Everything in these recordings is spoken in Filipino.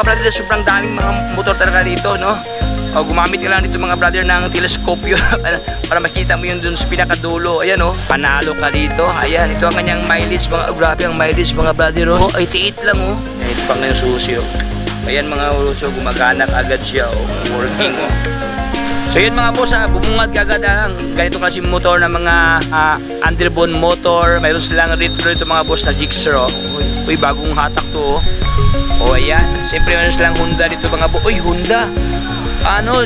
mga brother, sobrang daming mga motor talaga dito, no? O, gumamit ka lang dito mga brother ng teleskopyo para makita mo yun dun sa pinakadulo. Ayan o, panalo ka dito. Ayan, ito ang kanyang mileage. Grabe ang mileage mga brother o. 88 lang o. Ayan, ito pang ngayon susi o. Ayan mga uso, gumagana agad siya o. Working o. So yun mga boss, bumungad kagad ang ganito kasi motor na mga underbone motor. Mayroon silang retro ito mga boss na Gixxer o. Uy, bagong hatak to o. O ayan, siyempre mayroon silang Honda dito mga boss. Uy, Honda!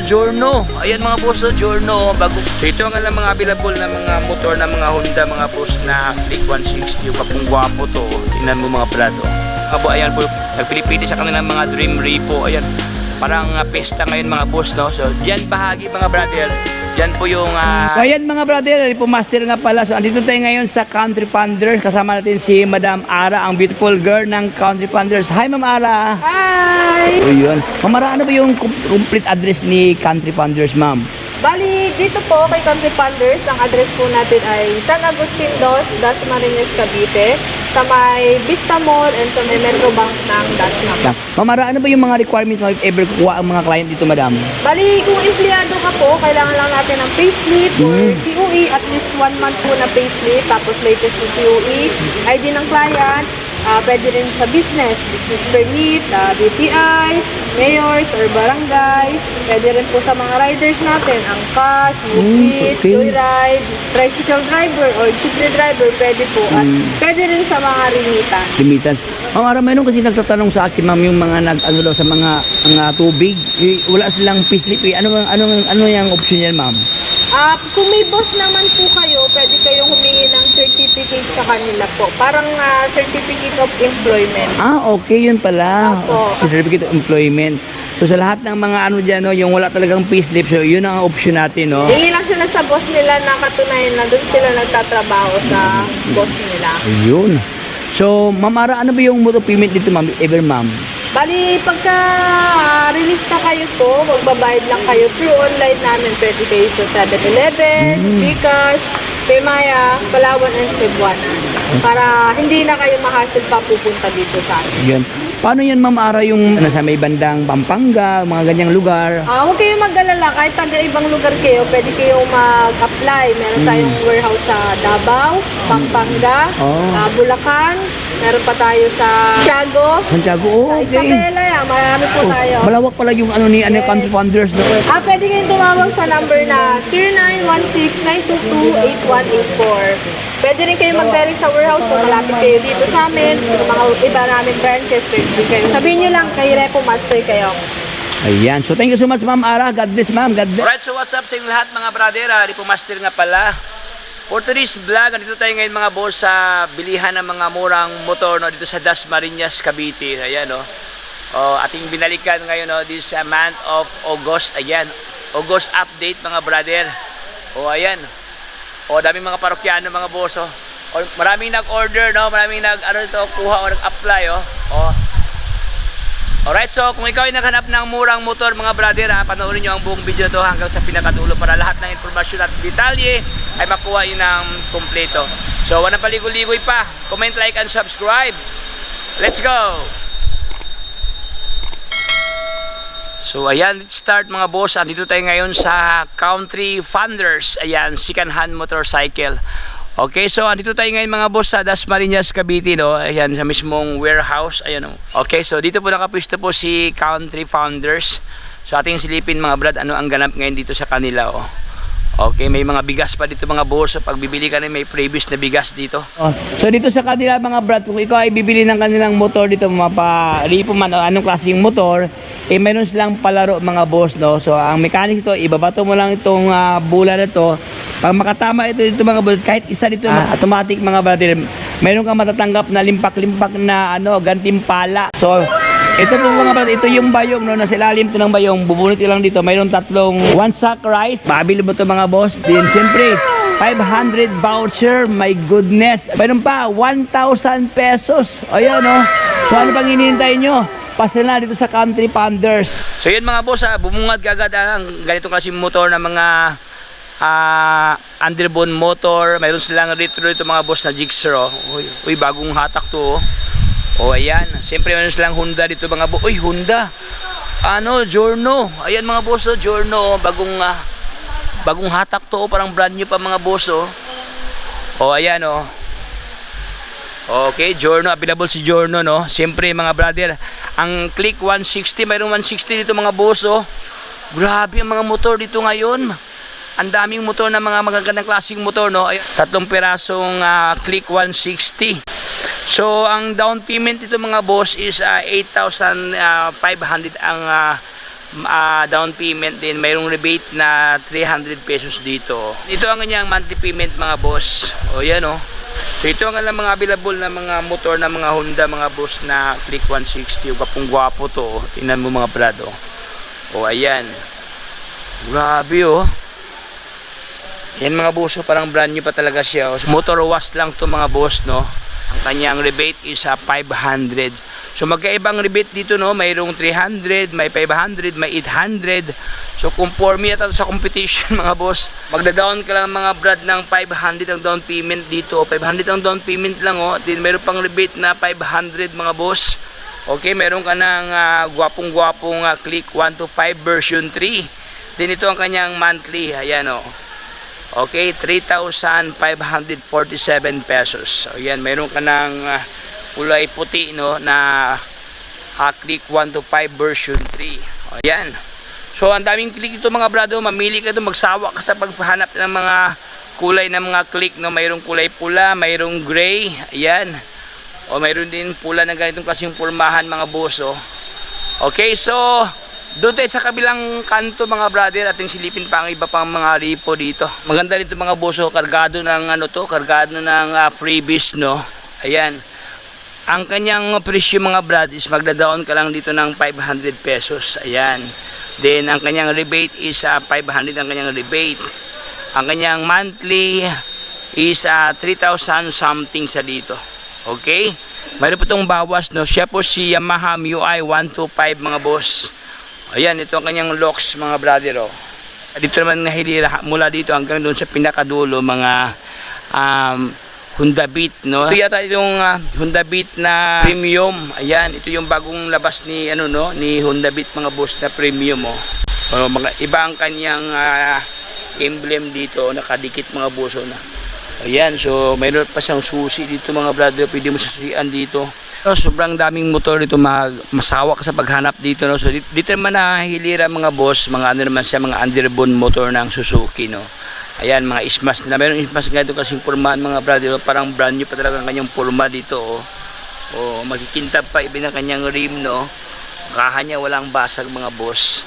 Giorno. Ayan mga boss, Giorno bago. So ito ang mga available na mga motor na mga Honda mga boss na Click 160. Yung kapong gwapo to. Tingnan mo mga brado. Ayan po, nagpilipili sa kanilang mga Dream Repo. Ayan, parang pesta ngayon mga boss, no? So diyan bahagi mga brother. Diyan po yung ayan mga brother, Repo Master nga pala. So andito tayo ngayon sa Country Funders. Kasama natin si Madam Ara, ang beautiful girl ng Country Funders. Hi Ma'am Ara. Hi! O yun. Ma'am Ara, ano ba yung complete address ni Country Funders, ma'am? Bali, dito po kay Country Funders, ang address po natin ay San Agustin 2, Dasmariñas, Cavite, sa may Vista Mall and sa may Metro Bank ng Dasma. Ma'am Ara, ano ba yung mga requirements mo if ever kukuha ang mga client dito, madam? Bali, kung empleyado ka po, kailangan lang natin ng payslip or COE, at least 1 month po na payslip, tapos latest na COE, ID ng client, pwede rin sa business permit, DTI, mayors or barangay, pwede rin po sa mga riders natin, angkas, moped, joyride, tricycle driver or jeepney driver, pwede po, at pwede rin sa mga remittance. Ma'am Ara, mayroon kasi nagtatanong sa akin, ma'am, yung mga daw sa mga tubig, wala silang payslip. Ano yung option yan, ma'am? Kung may boss naman po kayo, pwede kayong humingi ng certificate sa kanila po. Parang certificate of employment. Okay, yun pala. Opo. Certificate of employment. So sa lahat ng mga dyan, no, yung wala talagang payslip, so yun ang option natin, no? Hingi lang sila sa boss nila na katunayan na doon sila nagtatrabaho sa boss nila. Ayun. So, Ma'am Ara, ano ba yung mode of payment dito, ma'am? Ma'am? Bali, pagka release na kayo po, magbabayad lang kayo through online namin. Pwede kayo sa 7-Eleven, Gcash, Paymaya, Palawan, and Cebuana. Para hindi na kayo ma-hassle pa pupunta dito sa amin. Yan. Paano yan, Ma'am Ara, yung nasa may bandang Pampanga, mga ganyang lugar? Huwag kayong mag-alala. Kahit taga-ibang lugar kayo, pwede kayong mag-apply. Meron tayong warehouse sa Davao, Pampanga, Bulacan. Meron pa tayo sa Santiago. Santiago, Sa Isabela, marami po tayo. Malawak pala yung Country Funders, no? Pwede kayong tumawag sa number na 0916-922-8184. Pwede rin kayong mag-direct sa warehouse kung malapit kayo dito sa amin. Yung mga iba namin branches, pwede kayo. Sabihin nyo lang, kay Repo Master kayo. Ayan. So, thank you so much, Ma'am Ara. God bless, ma'am. God bless. Alright, so what's up sa inyo lahat mga brother? Repo Master nga pala. For today's vlog, dito tayo ngayon mga boss sa bilihan ng mga murang motor, no, dito sa Dasmariñas, Cavite. Ayan, no. Ating binalikan ngayon, no, this month of August. Ayan, August update mga brother. Ayan. Daming mga parokyano mga boss. Maraming nag-order, no, maraming kuha o nag-apply. Alright, so kung ikaw ay naghanap ng murang motor mga brother, panoorin nyo ang buong video to hanggang sa pinakadulo para lahat ng informasyon at detalye ay makuha yun ng kompleto. So walang paligoy-ligoy pa, comment, like, and subscribe. Let's go! So ayan, let's start mga boss. Andito tayo ngayon sa Country Funders. Ayan, second hand motorcycle. Okay, so andito tayo ngayon mga boss sa Dasmariñas, Cavite, no? Ayan, sa mismong warehouse. Ayan, no? Okay, so dito po nakapwesto po si Country Funders. So ating silipin mga brad, ano ang ganap ngayon dito sa kanila, Okay, may mga bigas pa dito mga boss. So pag bibili ka na, may previous na bigas dito. So dito sa kanila mga brad, kung ikaw ay bibili ng kanilang motor dito, Repo man o anong klaseng motor, mayroon silang palaro mga boss, no? So ang mechanics ito, ibabato mo lang itong bola na to. Pag makatama ito dito mga brad, kahit isa dito automatic mga brother, mayroon kang matatanggap na limpak-limpak na gantimpala. So ito po mga brad, ito yung bayong, no, nasa ilalim ito ng bayong, bubunot lang dito, mayroon tatlong 1 sack rice, mabili mo ito mga boss, din siyempre 500 voucher, my goodness, mayroon pa 1,000 pesos, ayan, no. So ano pang hinihintay nyo? Pasa na dito sa Country Funders. So yun mga boss, bumungad kagad ang ganitong kasi motor na mga underbone motor. Mayroon silang retro ito mga boss na Gixxer. Uy, bagong hatak to. O ayan, siyempre meron silang Honda dito mga boss. Uy, Honda. Giorno. Ayan mga boss, Giorno. Bagong hatak to, parang brand new pa mga boss. O ayan Okay, Giorno, available si Giorno, no? Siyempre mga brother, ang Click 160, mayroong 160 dito mga boss, Grabe ang mga motor dito ngayon. Ang daming motor na mga magagandang klaseng motor, no? Ayan, 3 pirasong Click 160. So, ang down payment dito mga boss is 8,500 ang down payment din. Mayroong rebate na 300 pesos dito. Ito ang kanyang monthly payment mga boss. O yan So ito ang mga available na mga motor na mga Honda mga boss na Click 160. Gwapong gwapo to. Tingnan mo mga brad. O ayan. Grabe Yan mga boss, parang brand new pa talaga siya. Motor wash lang to mga boss, no. Ang kanyang rebate is 500. So magkaibang rebate dito, no. Mayroong 300, may 500, may 800. So kung for me sa competition mga boss, magda-down ka lang mga brad ng 500 ang down payment dito. 500 ang down payment lang Then mayroon pang rebate na 500 mga boss. Okay, meron ka ng gwapong-gwapong Click 125 version 3. Then ito ang kanyang monthly. Ayan Okay, 3,547 pesos. So yan, meron ka ng kulay puti na Click 125 version 3. Ayan. So ang daming click ito mga brado, mamili ka ito, magsawa ka sa paghahanap ng mga kulay ng mga click, no. Mayroong kulay pula, mayroong gray, ayan. O mayroon din pula na ganitong klaseng pormahan mga boss. Okay, so doon tayo sa kabilang kanto mga brother, ating silipin pa ang iba pang mga repo dito. Maganda dito mga boss, kargado ng kargado ng freebies, no. Ayan. Ang kanyang presyo mga brad is magda-down ka lang dito ng 500 pesos. Ayan. Then ang kanyang rebate is 500 ang kanyang rebate. Ang kanyang monthly is 3,000 something sa dito. Okay? Mayroon po itong bawas, no. Siya po si Yamaha MIUI 125 mga boss. Ayan, ito ang kanyang locks mga brother. Dito naman nahilira mula dito hanggang doon sa pinakadulo mga Honda Beat, no. Ito yata itong Honda Beat na premium. Ayan, ito yung bagong labas ni ni Honda Beat mga boss na premium mga iba ang kanyang emblem dito, nakadikit mga boss na. Ayan, so mayroon pa siyang susi dito mga brother, pwede mo susian dito. Sobrang daming motor dito, masawa ka sa paghanap dito, no. So dito naman nahihilira mga boss, mga naman siya, mga underbone motor ng Suzuki, no. Ayan, mga ismas na. Mayroong ismas nga ito kasing pormahan mga brother. Parang brand new pa talaga ang kanyang porma dito. Magkikintab pa iba ng kanyang rim, no. Kaha niya walang basag mga boss.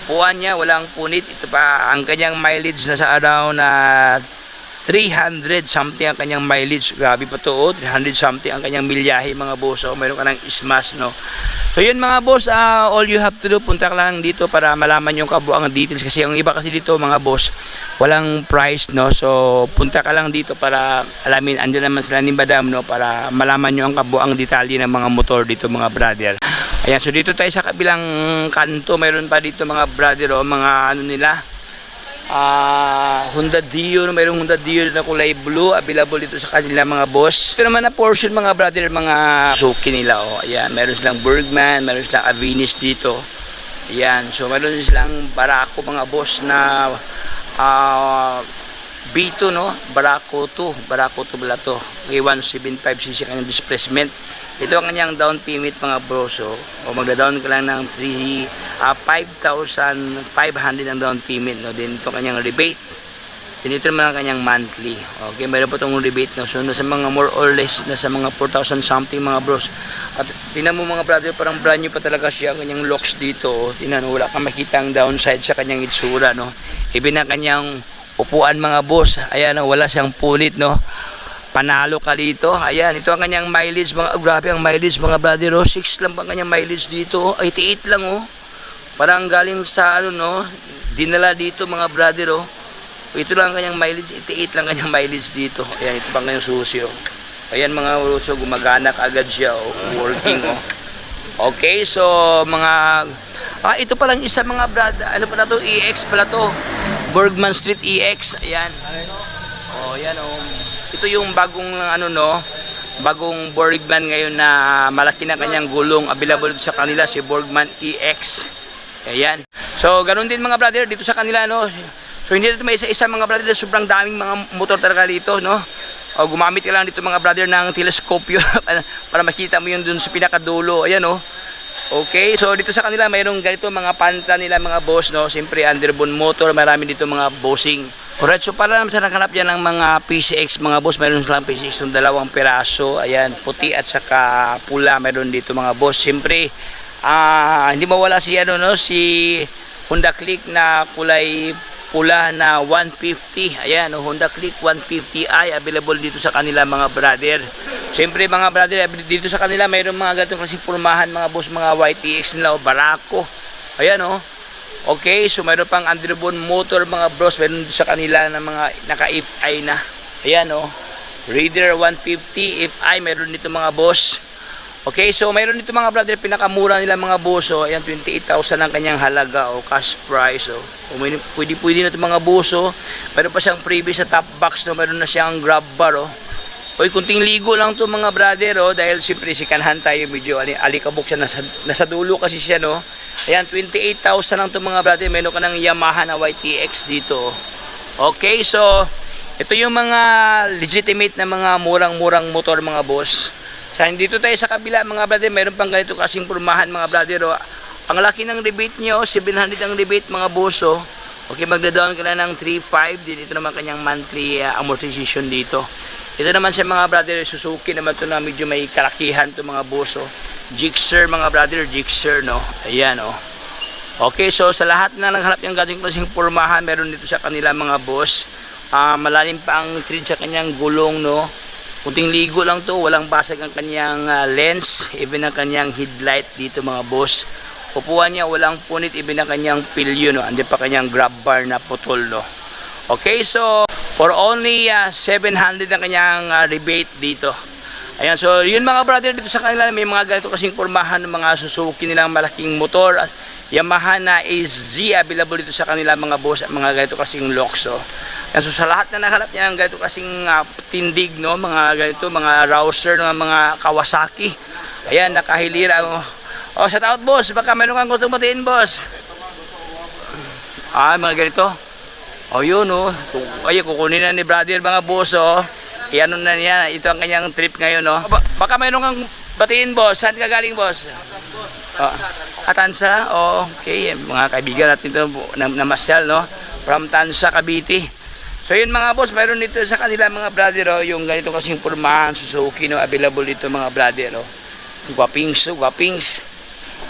Upuan niya walang punit. Ito pa ang kanyang mileage na sa around 300 something ang kanyang mileage. Grabe pa to 300 something ang kanyang milyahe mga boss. Mayroon ka ng ismas, no. So yun mga boss, all you have to do, punta ka lang dito para malaman yung kabuang details. Kasi ang iba kasi dito mga boss, walang price, no. So punta ka lang dito para alamin, andyan naman sila ni Madam, no, para malaman nyo ang kabuang detalye ng mga motor dito mga brother. Ayan, so dito tayo sa kabilang kanto, mayroon pa dito mga brother, mga nila, Honda Dio, mayroong Honda Dio na kulay blue, available dito sa kanila mga boss. Ito naman na portion mga brother, mga Suzuki nila, ayan, meron silang Bergman, meron silang Avinis dito. Ayan, so meron silang Barako mga boss na B2, no, Barako 2 pala to. Okay, 175cc kanyang displacement. Ito ang kanyang down payment mga bros. Magda-down ka lang ng 5,500 ang down payment, no. Then ito kanyang rebate. Then ito naman ang kanyang monthly. Okay, mayroon po itong rebate, no. So nasa mga more or less nasa mga 4,000 something mga bros. At tingnan mo mga brother, parang brand new pa talaga siya ang kanyang locks dito. Tingnan mo, wala kang makita ang downside sa kanyang itsura, no. Even ang kanyang upuan mga boss, ayan, wala siyang pulit, no. Panalo ka dito. Ayan, ito ang kanyang mileage mga, grabe ang mileage mga brother, 6 lang ang kanyang mileage dito, 88 lang parang galing sa no, dinala dito mga brother. Ito lang ang kanyang mileage, 88 lang kanyang mileage dito. Ayan, ito pang kanyang susi ayan mga uso, gumagana agad siya working Okay, so mga ito pa lang isa mga brother, ano pala to, EX pala to, Bergman Street EX. Ayan. Ayan ito yung bagong bagong Borgman ngayon na malaki na kanyang gulong available sa kanila, si Borgman EX. Ayan. So ganun din mga brother dito sa kanila, no. So hindi dito may isa-isa mga brother, sobrang daming mga motor talaga dito, no. O gumamit ka lang dito mga brother ng teleskopyo para makita mo yun dun sa pinakadulo. Ayan, oh. Okay, so dito sa kanila mayroong ganito mga panta nila mga boss, no. Siyempre underbone motor, marami dito mga bossing. Alright, so para naman sa naghanap yan ng mga PCX mga boss, mayroon silang PCX ng 2 piraso. Ayan, puti at saka pula mayroon dito mga boss. Siyempre, hindi mawala si ano, no, si Honda Click na kulay pula na 150. Ayan, no, Honda Click 150i available dito sa kanila mga brother. Siyempre mga brother, dito sa kanila mayroong mga ganitong klaseng pormahan mga boss, mga YTX nila o Barako. Ayan, oh. Okay, so mayroon pang underbone motor mga bros, mayroon dito sa kanila na mga naka-FI na. Ayan, oh. Raider 150 FI mayroon dito mga boss. Okay, so mayroon dito mga brother, pinakamura nila mga boss, oh. Ayan, 28,000 ang kanyang halaga o cash price, oh. Pwede na ito mga boss, oh. Mayroon pa siyang previous sa top box, no. Mayroon na siyang grab bar, oh. Oy, kunting ligo lang to mga brother, oh, dahil siyempre si kanhan tayo medyo alikabok siya, nasa dulo kasi siya, no. Ayan, 28,000 lang to mga brother. Meron ka ng Yamaha na YTX dito. Okay, so ito yung mga legitimate na mga murang-murang motor mga boss. So dito tayo sa kabila mga brother, meron pang ganito kasing pormahan mga brother, oh. Ang laki ng rebate nyo, 700 ang rebate mga boss, oh. Okay, magda-down ka na ng 3.5. Dito naman kanyang monthly amortization dito. Ito naman sa mga brother, Suzuki naman to na medyo may kalakihan to mga boss, oh. Gixxer mga brother, Gixxer, no. Ayan, oh. Okay, so sa lahat na naghanap yung gating klaseng pormahan, meron dito sa kanila mga boss. Malalim pa ang tread sa kanyang gulong, no. Kunting ligo lang to, walang basag ang kanyang lens, even ang kanyang headlight dito mga boss. Upuan niya, walang punit, even ang kanyang pilyo, no. Andi pa kanyang grab bar na putol, no. Okay, so for only 700 ang kanyang rebate dito. Ayan, so yun mga brother, dito sa kanila may mga ganito kasing pormahan ng mga Suzuki nilang malaking motor. Yamaha na AZ available dito sa kanila mga boss, at mga ganito kasing Luxo. Ayan, so sa lahat na nakalap niya ang ganito kasing tindig, no, mga ganito, mga Rouser, mga Kawasaki. Ayan, nakahilira, oh. Oh, shout out boss, baka meron kang gusto matiin boss. Mga ganito. Oh, yun, oh. Ay, kukunin na ni brother mga boss, oh. Ano na niya, ito ang kanyang trip ngayon, no. Baka mayroon kang batiin boss. Saan ka galing boss? Tansa. Oh, okay, mga kaibigan natin ito na Masyal, no. From Tansa, Cavite. So yun mga boss, mayroon dito sa kanila mga brother, oh, yung ganito kasing pormahan Suzuki, no, available dito mga brother, oh. Guwapings, oh, guwapings.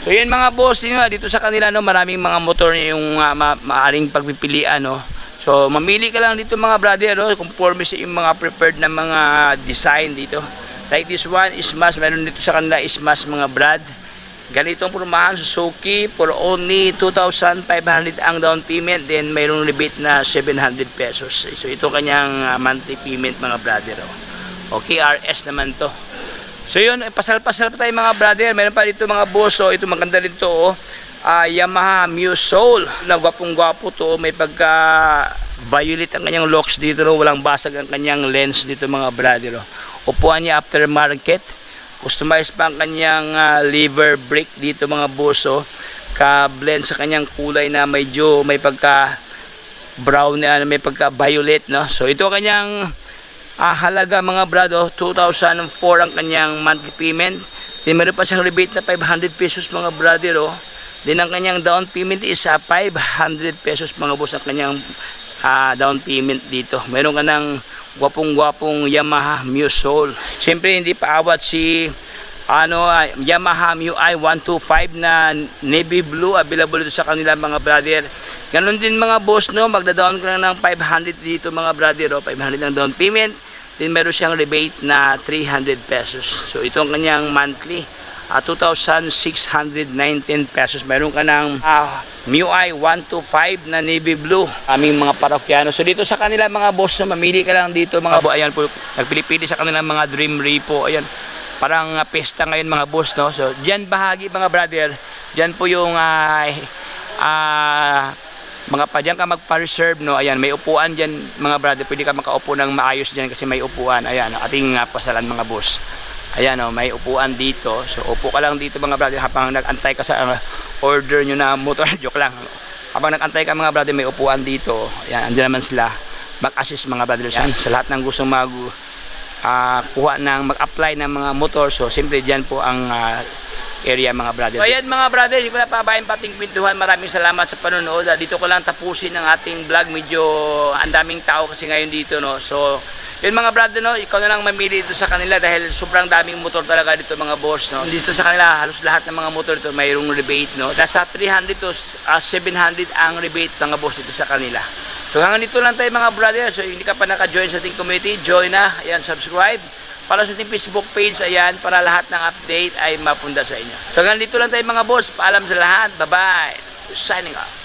So yun mga boss, dito sa kanila, no, maraming mga motor yung maaring pagpipilian, no. So, mamili ka lang dito mga brother, no? Conforme sa yung mga prepared na mga design dito. Like this one, Smash. Meron dito sa kanila Smash mga brad. Ganitong pormahan, Suzuki, for only 2,500 ang down payment. Then, mayroong rebate na 700 pesos. So, ito kanyang monthly payment mga brother, oh. Okay, RS naman to. So, yun, pasal-pasal pa tayo mga brother. Meron pa dito mga boss, oh. Ito maganda dito, oh. Yamaha Muse Soul na gwapong-gwapo to, may pagka violet ang kanyang locks dito, no? Walang basag ang kanyang lens dito mga brother, no? Upuan niya aftermarket, customized pa ang kanyang lever brake dito mga boss, oh. Ka-blend sa kanyang kulay na medyo may pagka brown, may pagka violet, no? So ito kanyang halaga mga brother, 2,004 ang kanyang monthly payment. Then meron pa siyang rebate na 500 pesos mga brother, oh. Then ang kanyang down payment is 500 pesos mga boss ang kanyang down payment dito. Meron ka ng gwapong-gwapong Yamaha Muse Soul. Siyempre hindi pa awat si Yamaha MIUI 125 na navy blue, available dito sa kanila mga brother. Ganon din mga boss, no, magda-down ka lang ng 500 dito mga brother, oh. 500 ang down payment. Then meron siyang rebate na 300 pesos. So ito ang kanyang monthly, 2,619 pesos. Meron ka ng MIUI 125 na navy blue, aming mga parokyano. So dito sa kanila mga boss, no, mamili ka lang dito mga boss. Ayan po, nagpili-pili sa kanila mga Dream Repo. Ayan, parang pesta ngayon mga boss, no. So diyan bahagi mga brother, diyan po yung mga pa dyan ka magpa-reserve, no? Ayan, may upuan dyan mga brother, pwede ka makaupo ng maayos dyan kasi may upuan. Ayan, ating pasalan mga boss. Ayan, oh, may upuan dito. So upo ka lang dito mga brother habang nag-antay ka sa order nyo na motor. Joke lang. Habang nag-antay ka mga brother, may upuan dito. Ayan, andyan naman sila mag-assist mga brother sa lahat ng gustong kuha ng mag-apply ng mga motor. So simple dyan po ang area mga brother. So ayan mga brother, hindi ko na pabayan pating kwentuhan. Maraming salamat sa panonood. Dito ko lang tapusin ang ating vlog. Medyo ang daming tao kasi ngayon dito, no. So yun mga brother, no, ikaw na lang mamili dito sa kanila dahil sobrang daming motor talaga dito mga boss, no. Dito sa kanila halos lahat ng mga motor dito mayroong rebate, no. Nasa 300 to 700 ang rebate mga boss dito sa kanila. So hanggang dito lang tayo mga brother. So hindi ka pa naka-join sa ating community, join na. Ayan, subscribe. Follow sa ating Facebook page, ayan, para lahat ng update ay mapunda sa inyo. So hanggang dito lang tayo mga boss. Paalam sa lahat. Bye-bye. Signing off.